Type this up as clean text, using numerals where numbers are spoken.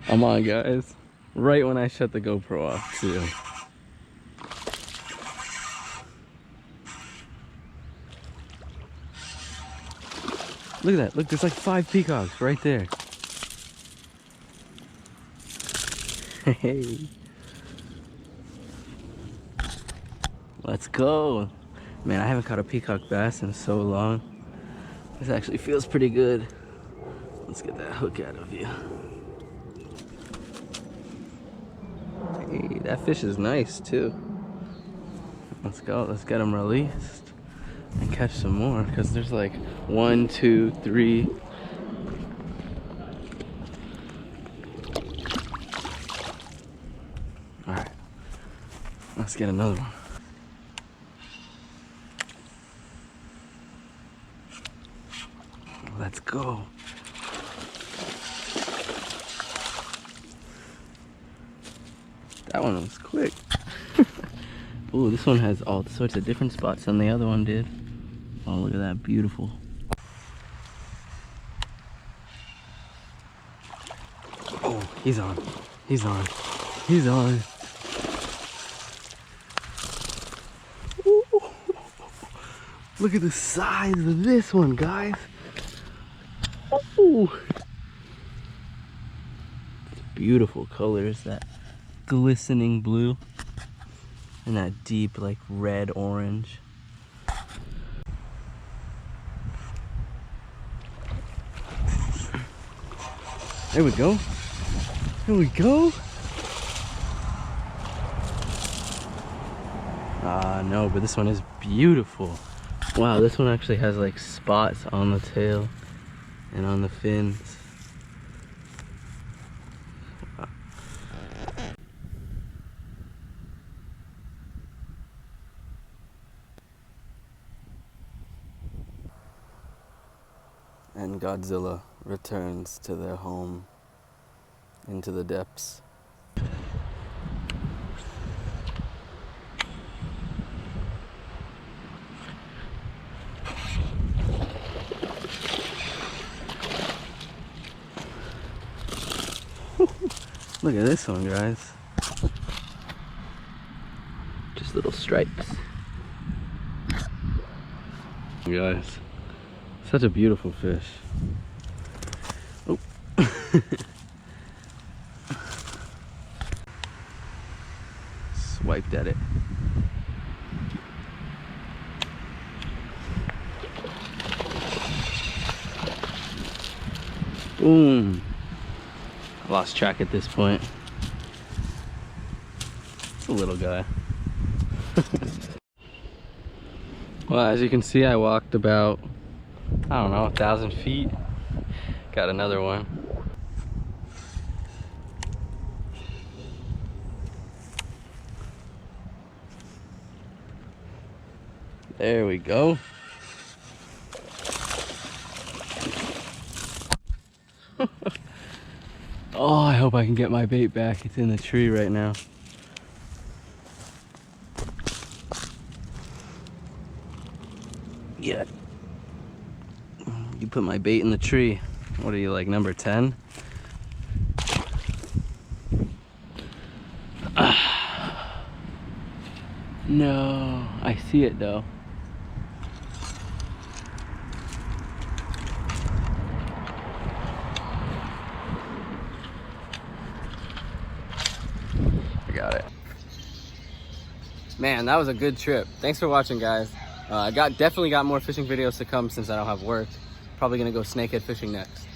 Come on, guys. Right when I shut the GoPro off, too. Look at that. Look, there's like 5 peacocks right there. Hey. Let's go. Man, I haven't caught a peacock bass in so long. This actually feels pretty good. Let's get that hook out of you. Hey, that fish is nice too. Let's go. Let's get him released and catch some more, because there's like 1, 2, 3. All right, let's get another one. Let's go. That one was quick. Ooh, this one has all sorts of different spots than the other one did. Oh, look at that, beautiful. Oh, he's on. He's on. He's on. Ooh. Look at the size of this one, guys. Ooh. Beautiful colors, that glistening blue and that deep like red orange. There we go. There we go. No, but this one is beautiful. Wow, this one actually has like spots on the tail and on the fins. And Godzilla returns to their home into the depths. Look at this one, guys. Just little stripes. Guys, such a beautiful fish. Oh. Swiped at it. Boom. I lost track at this point. It's a little guy. Well, as you can see, I walked about, I don't know, 1,000 feet. Got another one. There we go. Oh, I hope I can get my bait back. It's in the tree right now. Yeah. You put my bait in the tree. What are you, like number 10? No, I see it though. I got it. Man, that was a good trip. Thanks for watching, guys. I definitely got more fishing videos to come since I don't have work. Probably gonna go snakehead fishing next.